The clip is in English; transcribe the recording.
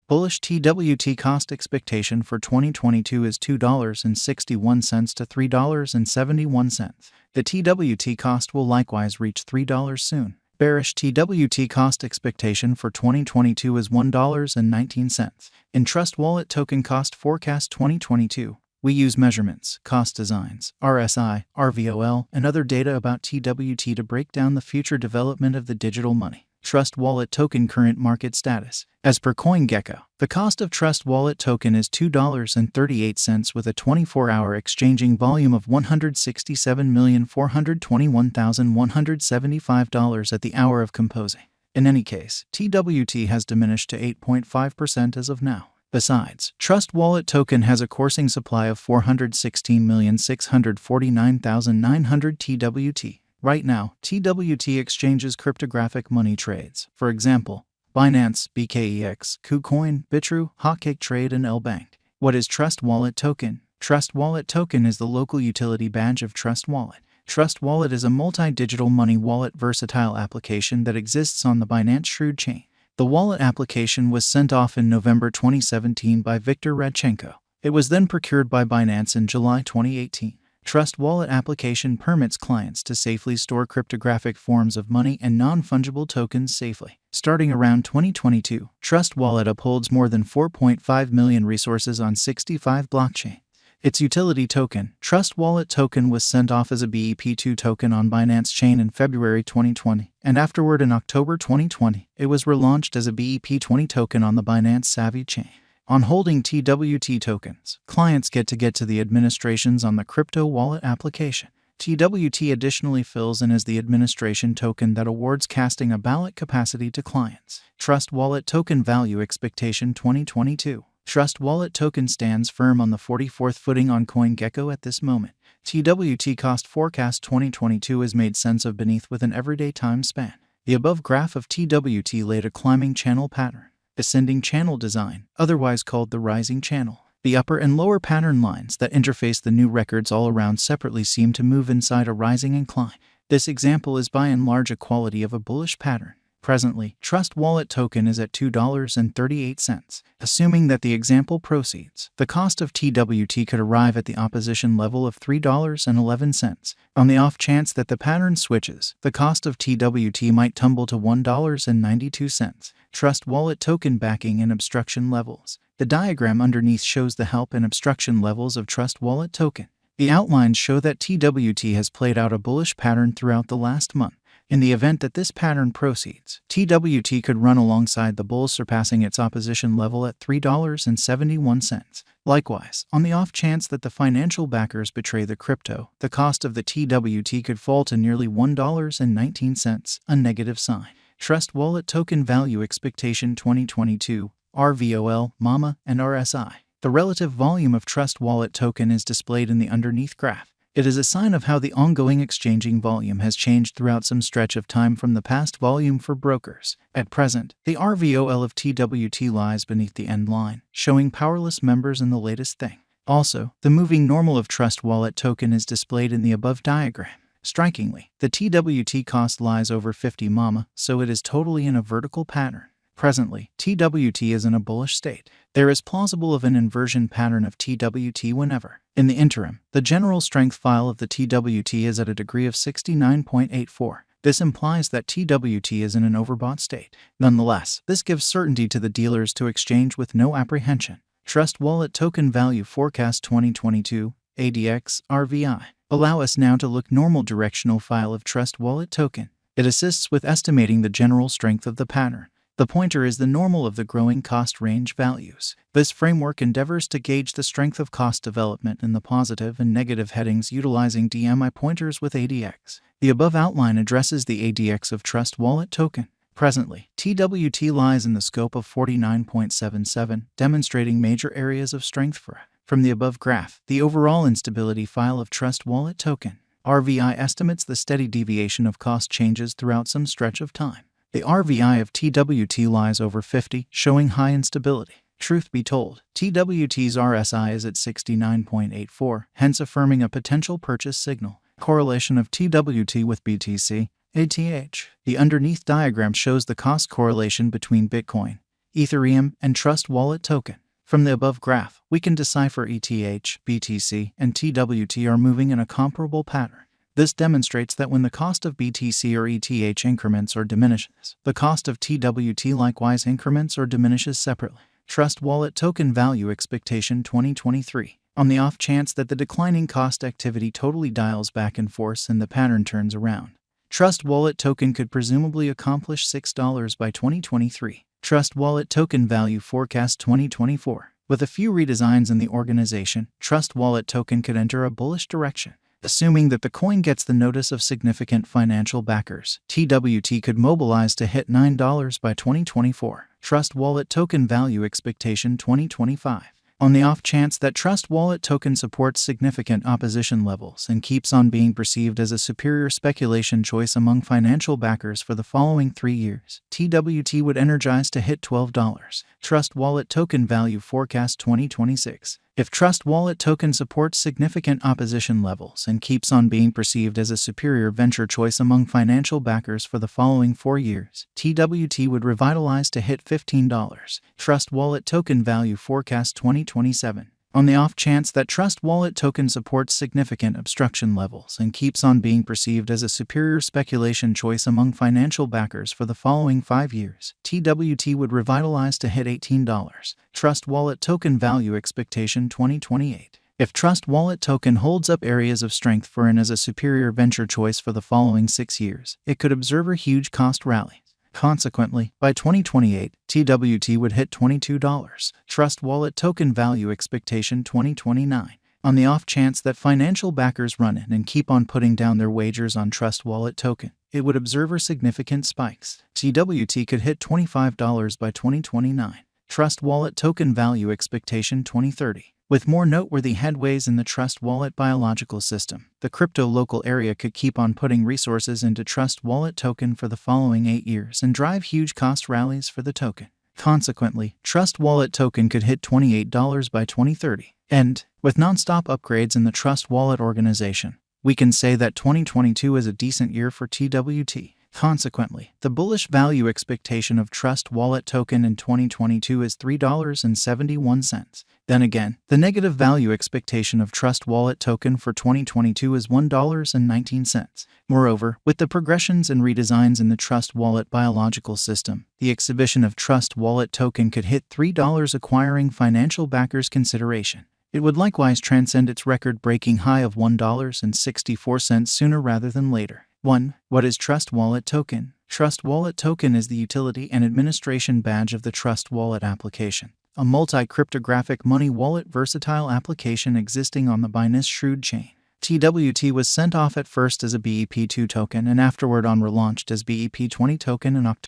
Bullish TWT cost expectation for 2022 is $2.61 to $3.71. The TWT cost will likewise reach $3 soon. Bearish TWT cost expectation for 2022 is $1.19. In Trust Wallet Token Cost Forecast 2022, we use measurements, cost designs, RSI, RVOL, and other data about TWT to break down the future development of the digital money. Trust Wallet Token Current Market Status. As per CoinGecko, the cost of Trust Wallet Token is $2.38 with a 24-hour exchanging volume of $167,421,175 at the hour of composing. In any case, TWT has diminished to 8.5% as of now. Besides, Trust Wallet Token has a coursing supply of 416,649,900 TWT. Right now, TWT exchanges cryptographic money trades. For example, Binance, BKEX, KuCoin, Bitrue, Hotcake Trade, and LBank. What is Trust Wallet Token? Trust Wallet Token is the local utility badge of Trust Wallet. Trust Wallet is a multi-digital money wallet versatile application that exists on the Binance Shrewd chain. The wallet application was sent off in November 2017 by Viktor Radchenko. It was then procured by Binance in July 2018. Trust Wallet application permits clients to safely store cryptographic forms of money and non-fungible tokens safely. Starting around 2022, Trust Wallet upholds more than 4.5 million resources on 65 blockchains. Its utility token, Trust Wallet Token, was sent off as a BEP2 token on Binance Chain in February 2020, and afterward in October 2020, it was relaunched as a BEP20 token on the Binance Savvy chain. On holding TWT tokens, clients get to the administrations on the crypto wallet application. TWT additionally fills in as the administration token that awards casting a ballot capacity to clients. Trust Wallet Token Value Expectation 2022. Trust Wallet Token stands firm on the 44th footing on CoinGecko at this moment. TWT Cost Forecast 2022 is made sense of beneath with an everyday time span. The above graph of TWT laid a climbing channel pattern. Ascending channel design, otherwise called the rising channel. The upper and lower pattern lines that interface the new records all around separately seem to move inside a rising incline. This example is by and large a quality of a bullish pattern. Presently, Trust Wallet Token is at $2.38. Assuming that the example proceeds, the cost of TWT could arrive at the opposition level of $3.11. On the off chance that the pattern switches, the cost of TWT might tumble to $1.92. Trust Wallet Token Backing and Obstruction Levels. The diagram underneath shows the help and obstruction levels of Trust Wallet Token. The outlines show that TWT has played out a bullish pattern throughout the last month. In the event that this pattern proceeds, TWT could run alongside the bull, surpassing its opposition level at $3.71. Likewise, on the off chance that the financial backers betray the crypto, the cost of the TWT could fall to nearly $1.19, a negative sign. Trust Wallet Token Value Expectation 2022, RVOL, MAMA, and RSI. The relative volume of Trust Wallet Token is displayed in the underneath graph. It is a sign of how the ongoing exchanging volume has changed throughout some stretch of time from the past volume for brokers. At present, the RVOL of TWT lies beneath the end line, showing powerless members in the latest thing. Also, the moving normal of Trust Wallet Token is displayed in the above diagram. Strikingly, the TWT cost lies over 50 MAMA, so it is totally in a vertical pattern. Presently, TWT is in a bullish state. There is plausible of an inversion pattern of TWT whenever. In the interim, the general strength file of the TWT is at a degree of 69.84. This implies that TWT is in an overbought state. Nonetheless, this gives certainty to the dealers to exchange with no apprehension. Trust Wallet Token Value Forecast 2022, ADX, RVI. Allow us now to look normal directional file of Trust Wallet Token. It assists with estimating the general strength of the pattern. The pointer is the normal of the growing cost range values. This framework endeavors to gauge the strength of cost development in the positive and negative headings utilizing DMI pointers with ADX. The above outline addresses the ADX of Trust Wallet Token. Presently, TWT lies in the scope of 49.77, demonstrating major areas of strength for it. From the above graph, the overall instability file of Trust Wallet Token. RVI estimates the steady deviation of cost changes throughout some stretch of time. The RVI of TWT lies over 50, showing high instability. Truth be told, TWT's RSI is at 69.84, hence affirming a potential purchase signal. Correlation of TWT with BTC, ATH. The underneath diagram shows the cost correlation between Bitcoin, Ethereum, and Trust Wallet token. From the above graph, we can decipher ETH, BTC, and TWT are moving in a comparable pattern. This demonstrates that when the cost of BTC or ETH increments or diminishes, the cost of TWT likewise increments or diminishes separately. Trust Wallet token value expectation 2023. On the off chance that the declining cost activity totally dials back in force and the pattern turns around, Trust Wallet token could presumably accomplish $6 by 2023. Trust Wallet token value forecast 2024. With a few redesigns in the organization, Trust Wallet token could enter a bullish direction. Assuming that the coin gets the notice of significant financial backers, TWT could mobilize to hit $9 by 2024. Trust Wallet token value expectation 2025. On the off chance that Trust Wallet token supports significant opposition levels and keeps on being perceived as a superior speculation choice among financial backers for the following 3 years, TWT would energize to hit $12. Trust Wallet token value forecast 2026. If Trust Wallet token supports significant opposition levels and keeps on being perceived as a superior venture choice among financial backers for the following 4 years, TWT would revitalize to hit $15. Trust Wallet token value forecast 2027. On the off chance that Trust Wallet token supports significant obstruction levels and keeps on being perceived as a superior speculation choice among financial backers for the following 5 years, TWT would revitalize to hit $18. Trust Wallet token value expectation 2028. If Trust Wallet token holds up areas of strength for and as a superior venture choice for the following 6 years, it could observe a huge cost rally. Consequently, by 2028, TWT would hit $22. Trust Wallet token value expectation 2029. On the off chance that financial backers run in and keep on putting down their wagers on Trust Wallet token, it would observe significant spikes. TWT could hit $25 by 2029. Trust Wallet token value expectation 2030. With more noteworthy headways in the Trust Wallet biological system, the crypto local area could keep on putting resources into Trust Wallet token for the following 8 years and drive huge cost rallies for the token. Consequently, Trust Wallet token could hit $28 by 2030. And, with non-stop upgrades in the Trust Wallet organization, we can say that 2022 is a decent year for TWT. Consequently, the bullish value expectation of Trust Wallet token in 2022 is $3.71. Then again, the negative value expectation of Trust Wallet token for 2022 is $1.19. Moreover, with the progressions and redesigns in the Trust Wallet biological system, the exhibition of Trust Wallet token could hit $3 acquiring financial backers' consideration. It would likewise transcend its record-breaking high of $1.64 sooner rather than later. 1. What is Trust Wallet token? Trust Wallet token is the utility and administration badge of the Trust Wallet application, a multi-cryptographic money wallet versatile application existing on the Binance Shrewd chain. TWT was sent off at first as a BEP2 token and afterward on relaunched as BEP20 token in October.